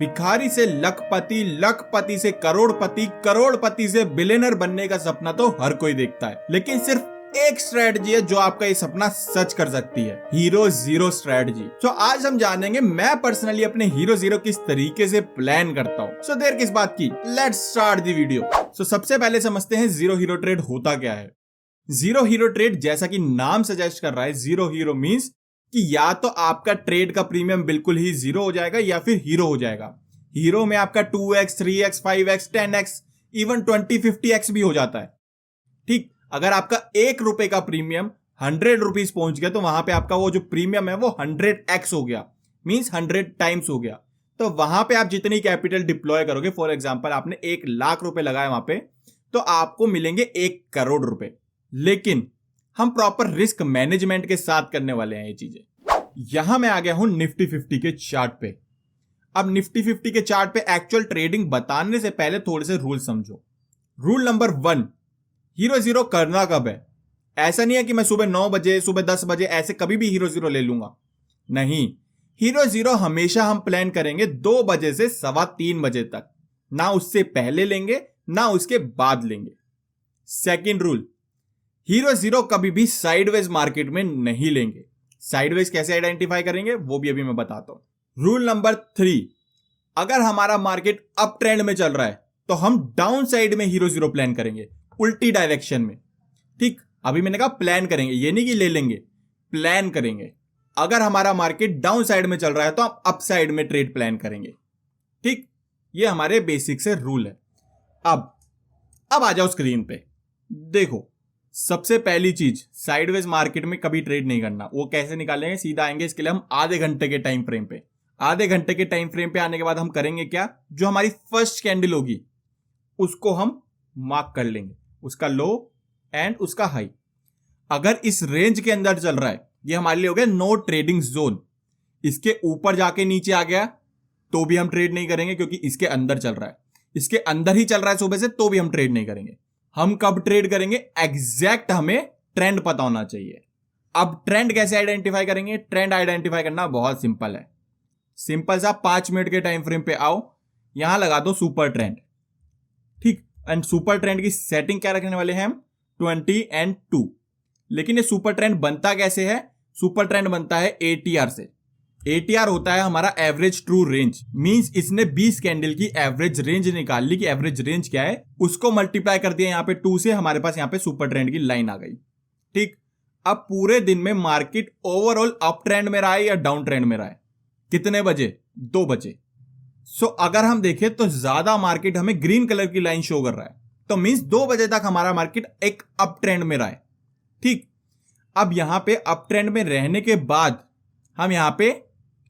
भिखारी से लखपति, लखपति से करोड़पति, करोड़पति से बिलियनर बनने का सपना तो हर कोई देखता है, लेकिन सिर्फ एक स्ट्रेटजी है जो आपका ये सपना सच कर सकती है, हीरो जीरो स्ट्रेटजी। तो आज हम जानेंगे मैं पर्सनली अपने हीरो जीरो किस तरीके से प्लान करता हूँ। सो देर किस बात की, लेट्स स्टार्ट द वीडियो। सो सबसे पहले समझते हैं जीरो हीरो ट्रेड होता क्या है। जीरो हीरो ट्रेड जैसा कि नाम सजेस्ट कर रहा है, जीरो हीरो मींस कि या तो आपका ट्रेड का प्रीमियम बिल्कुल ही जीरो हो जाएगा या फिर हीरो हो जाएगा। हीरो में आपका 2x, 3x, 5x, 10x, even 20-50x भी हो जाता है। ठीक, अगर आपका 1 रुपए का प्रीमियम 100 रुपीज पहुंच गया तो वहां पे आपका वो जो प्रीमियम है वो 100x हो गया, मींस 100 टाइम्स हो गया। तो वहां पे आप जितनी कैपिटल डिप्लॉय करोगे, फॉर एग्जांपल आपने 1 लाख रुपए लगाए वहां पे, तो आपको मिलेंगे 1 करोड़ रुपए। लेकिन हम प्रॉपर रिस्क मैनेजमेंट के साथ करने वाले हैं ये चीजें। यहां मैं आ गया हूं निफ्टी 50 के चार्ट पे। अब निफ्टी 50 के चार्ट पे एक्चुअल ट्रेडिंग बताने से पहले थोड़े से रूल समझो। रूल नंबर 1, हीरो जीरो करना कब है। ऐसा नहीं है कि मैं सुबह 9 बजे, सुबह 10 बजे ऐसे कभी भी हीरो जीरो ले लूंगा। नहीं, हीरो जीरो हमेशा हम प्लान करेंगे 2 बजे से 3:15 बजे तक, ना उससे पहले लेंगे ना उसके बाद लेंगे। सेकंड रूल, हीरो जीरो कभी भी साइडवेज मार्केट में नहीं लेंगे। साइडवेज कैसे आइडेंटिफाई करेंगे वो भी अभी मैं बताता हूं। रूल नंबर 3, अगर हमारा मार्केट अप ट्रेंड में चल रहा है तो हम डाउन साइड में हीरो जीरो प्लान करेंगे, उल्टी डायरेक्शन में। ठीक, अभी मैंने कहा प्लान करेंगे, ये नहीं कि ले लेंगे, प्लान करेंगे। अगर हमारा मार्केट डाउन साइड में चल रहा है तो हम अप साइड में ट्रेड प्लान करेंगे। ठीक, ये हमारे बेसिक से रूल है। अब आ जाओ स्क्रीन पे। देखो, सबसे पहली चीज, साइडवेज मार्केट में कभी ट्रेड नहीं करना। वो कैसे निकालेंगे, सीधा आएंगे। इसके लिए हम आधे घंटे के टाइम फ्रेम पे, आधे घंटे के टाइम फ्रेम पे आने के बाद हम करेंगे क्या, जो हमारी फर्स्ट कैंडल होगी उसको हम मार्क कर लेंगे, उसका लो एंड उसका हाई। अगर इस रेंज के अंदर चल रहा है, ये हमारे लिए हो गया नो ट्रेडिंग जोन। इसके ऊपर जाके नीचे आ गया तो भी हम ट्रेड नहीं करेंगे, क्योंकि इसके अंदर चल रहा है। इसके अंदर ही चल रहा है सुबह से, तो भी हम ट्रेड नहीं करेंगे। हम कब ट्रेड करेंगे, एग्जैक्ट हमें ट्रेंड पता होना चाहिए। अब ट्रेंड कैसे आइडेंटिफाई करेंगे, ट्रेंड आइडेंटिफाई करना बहुत सिंपल है। सिंपल सा 5 मिनट के टाइम फ्रेम पे आओ, यहां लगा दो सुपर ट्रेंड। ठीक, एंड सुपर ट्रेंड की सेटिंग क्या रखने वाले हैं हम, 20 and 2। लेकिन ये सुपर ट्रेंड बनता कैसे है, सुपर ट्रेंड बनता है ATR से। ATR होता है हमारा एवरेज ट्रू रेंज, मींस इसने 20 कैंडल की एवरेज रेंज निकाल ली कि एवरेज रेंज क्या है, उसको मल्टीप्लाई कर दिया यहां पे 2 से, हमारे पास यहां पे सुपर ट्रेंड की लाइन आ गई। ठीक, अब पूरे दिन में मार्केट ओवरऑल अप ट्रेंड में रहा है या डाउन ट्रेंड में रहा है, कितने बजे, 2 बजे। सो अगर हम देखें तो ज्यादा मार्केट हमें ग्रीन कलर की लाइन शो कर रहा है, तो मींस 2 बजे तक हमारा मार्केट एक अप ट्रेंड में रहा है। ठीक, अब यहां पे अप ट्रेंड में रहने के बाद हम यहां पे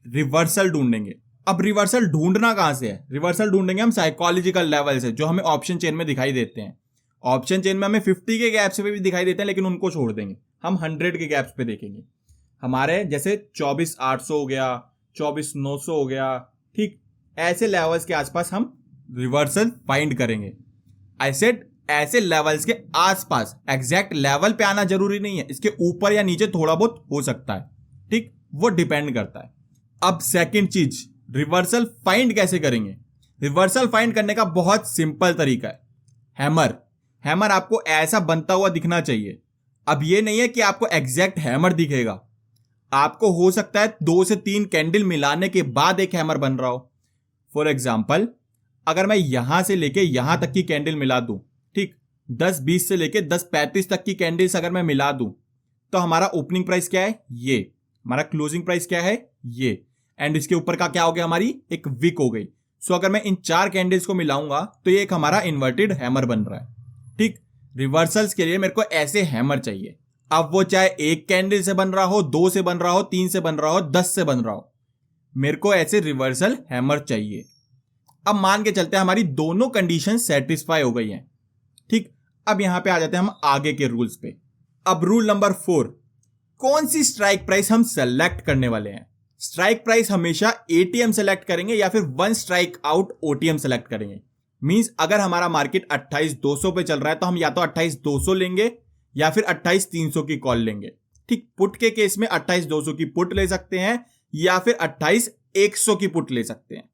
रिवर्सल ढूंढेंगे। अब रिवर्सल ढूंढना कहां से है, रिवर्सल ढूंढेंगे हम साइकोलॉजिकल लेवल से, जो हमें ऑप्शन चेन में दिखाई देते हैं। ऑप्शन चेन में हमें 50 के गैप्स पे भी दिखाई देते हैं, लेकिन उनको छोड़ देंगे, हम 100 के गैप्स पे देखेंगे। हमारे जैसे 24,800 हो गया, 24,900 हो गया। ठीक, ऐसे लेवल्स के आसपास हम रिवर्सल फाइंड करेंगे। ऐसे लेवल्स के आसपास, एग्जैक्ट लेवल पे आना जरूरी नहीं है, इसके ऊपर या नीचे थोड़ा बहुत हो सकता है। ठीक, वो डिपेंड करता है। अब सेकंड चीज, रिवर्सल फाइंड कैसे करेंगे। रिवर्सल फाइंड करने का बहुत सिंपल तरीका है, हैमर। हैमर आपको ऐसा बनता हुआ दिखना चाहिए। अब ये नहीं है कि आपको एग्जैक्ट हैमर दिखेगा, आपको हो सकता है 2 से 3 कैंडल मिलाने के बाद एक हैमर बन रहा हो। फॉर एग्जाम्पल, अगर मैं यहां से लेके यहां तक की कैंडल मिला दूं, ठीक, 10-20 से लेके 10-35 तक की कैंडल्स अगर मैं मिला दूं, तो हमारा ओपनिंग प्राइस क्या है, ये हमारा क्लोजिंग प्राइस क्या है, ये, एंड इसके ऊपर का क्या हो गया, हमारी एक विक हो गई। सो अगर मैं इन 4 कैंडल्स को मिलाऊंगा तो ये एक हमारा इन्वर्टेड हैमर बन रहा है। ठीक, रिवर्सल्स के लिए मेरे को ऐसे हैमर चाहिए। अब वो चाहे 1 कैंडल से बन रहा हो, 2 से बन रहा हो, 3 से बन रहा हो, 10 से बन रहा हो, मेरे को ऐसे रिवर्सल हैमर चाहिए। अब मान के चलते हैं हमारी दोनों कंडीशन सेटिस्फाई हो गई हैं। ठीक, अब यहां पे आ जाते हैं हम आगे के रूल्स पे। अब रूल नंबर 4, कौन सी स्ट्राइक प्राइस हम सेलेक्ट करने वाले हैं। स्ट्राइक प्राइस हमेशा ATM सेलेक्ट करेंगे या फिर 1 स्ट्राइक आउट OTM सेलेक्ट करेंगे। मींस अगर हमारा मार्केट 28,200 पे चल रहा है तो हम या तो 28,200 लेंगे या फिर 28,300 की कॉल लेंगे। ठीक, पुट के केस में 28,200 की पुट ले सकते हैं या फिर 28,100 की पुट ले सकते हैं।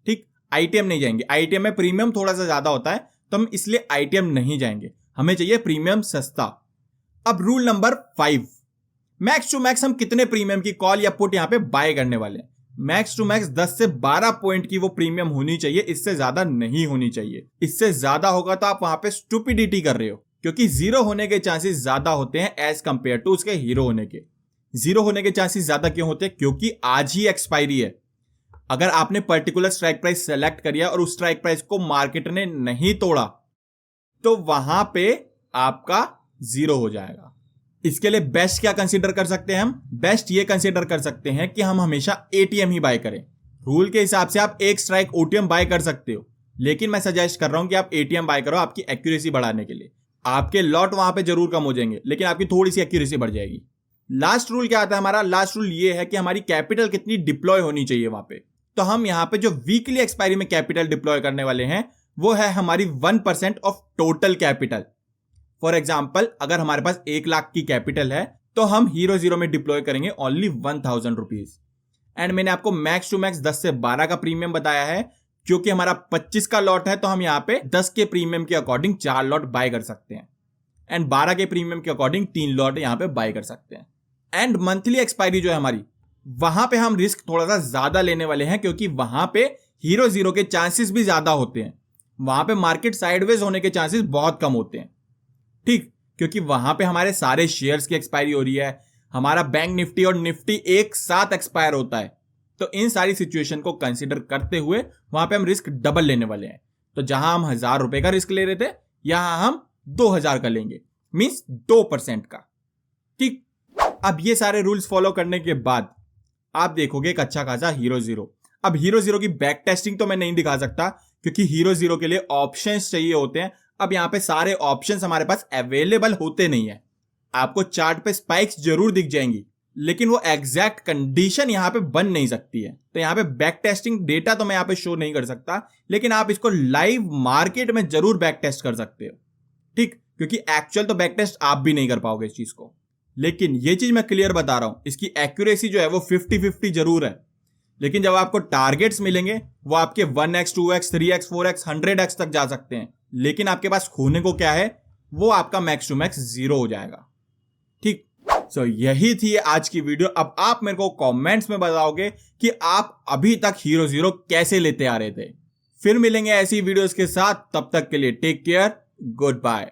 ठीक, आईटीएम नहीं जाएंगे। आईटीएम में प्रीमियम थोड़ा सा ज्यादा होता है, तो हम इसलिए आईटीएम नहीं जाएंगे, हमें चाहिए प्रीमियम सस्ता। अब rule number 5, max to max हम कितने प्रीमियम की कॉल या पुट यहां पे बाय करने वाले हैं। मैक्स टू मैक्स 10 से 12 पॉइंट की वो प्रीमियम होनी चाहिए, इससे ज्यादा नहीं होनी चाहिए। इससे ज्यादा होगा तो आप वहां पे स्टूपिडिटी कर रहे हो, क्योंकि जीरो होने के चांसेस ज्यादा होते हैं एज कंपेयर टू उसके हीरो होने के। जीरो होने के चांसेस ज्यादा क्यों होते हैं? क्योंकि आज ही एक्सपायरी है। अगर आपने पर्टिकुलर स्ट्राइक प्राइस सेलेक्ट करिया और उस स्ट्राइक प्राइस को मार्केट ने नहीं तोड़ा, तो वहां पे आपका जीरो हो जाएगा। इसके लिए बेस्ट क्या कंसीडर कर सकते हैं हम? बेस्ट ये कंसीडर कर सकते हैं कि हम हमेशा एटीएम ही बाय करें। रूल के हिसाब से आप एक स्ट्राइक ओटीएम बाय कर सकते हो, लेकिन मैं सजेस्ट कर रहा हूं कि आप एटीएम बाय करो आपकी एक्यूरेसी बढ़ाने के लिए। आपके लॉट वहां पे जरूर कम हो जाएंगे, लेकिन आपकी थोड़ी सी एक्यूरेसी बढ़ जाएगी। लास्ट रूल क्या आता है हमारा? लास्ट रूल ये है कि हमारी कैपिटल कितनी डिप्लॉय होनी चाहिए वहां पे। तो हम यहां पे जो वीकली एक्सपायरी में कैपिटल डिप्लॉय करने वाले हैं वो है हमारी 1% of total capital. For example, अगर हमारे पास 1 लाख की कैपिटल है तो हम हीरो जीरो में डिप्लॉय करेंगे ओनली 1000 रुपीज। एंड मैंने आपको मैक्स टू मैक्स 10 से 12 का प्रीमियम बताया है, क्योंकि हमारा 25 का लॉट है तो हम यहाँ पे 10 के प्रीमियम के अकॉर्डिंग 4 लॉट बाय कर सकते हैं, एंड 12 के प्रीमियम के अकॉर्डिंग 3 लॉट यहाँ पे बाय कर सकते हैं। एंड मंथली एक्सपायरी जो है हमारी, वहां पे हम रिस्क थोड़ा सा ज्यादा लेने वाले हैं, क्योंकि वहां पे हीरो जीरो के चांसेस भी ज्यादा होते हैं। वहां पे मार्केट साइडवेज होने के चांसेस बहुत कम होते हैं, ठीक, क्योंकि वहां पे हमारे सारे शेयर्स की एक्सपायरी हो रही है, हमारा बैंक निफ्टी और निफ्टी एक साथ एक्सपायर होता है। तो इन सारी सिचुएशन को कंसीडर करते हुए वहां पे हम रिस्क डबल लेने वाले हैं। तो जहां हम 1000 रुपए का रिस्क ले रहे थे, यहां हम 2000 का लेंगे, मींस 2% का। ठीक, अब ये सारे रूल्स फॉलो करने के बाद आप देखोगे एक अच्छा खासा हीरो जीरो। अब हीरो जीरो की बैक टेस्टिंग तो मैं नहीं दिखा सकता, क्योंकि हीरो जीरो के लिए ऑप्शंस चाहिए होते हैं। अब यहां पे सारे ऑप्शंस हमारे पास अवेलेबल होते नहीं है। आपको चार्ट पे स्पाइक्स जरूर दिख जाएंगी, लेकिन वो एग्जैक्ट कंडीशन यहां पे बन नहीं सकती है। तो यहां पे बैक टेस्टिंग डेटा तो मैं यहां पे शो नहीं कर सकता, लेकिन आप इसको लाइव मार्केट में जरूर बैक टेस्ट कर सकते हो, ठीक, क्योंकि एक्चुअल तो बैक टेस्ट आप भी नहीं कर पाओगे इस चीज को। लेकिन ये चीज मैं क्लियर बता रहा हूं, इसकी एक्यूरेसी जो है वो 50-50 जरूर है, लेकिन जब आपको टारगेट्स मिलेंगे वो आपके 1x 2x 3x 4x 100x तक जा सकते हैं, लेकिन आपके पास खोने को क्या है? वो आपका मैक्स टू मैक्स जीरो हो जाएगा। ठीक, सो यही थी आज की वीडियो। अब आप मेरे को कमेंट्स में बताओगे कि आप अभी तक हीरो जीरो कैसे लेते आ रहे थे। फिर मिलेंगे ऐसी वीडियोस के साथ, तब तक के लिए टेक केयर, गुड बाय।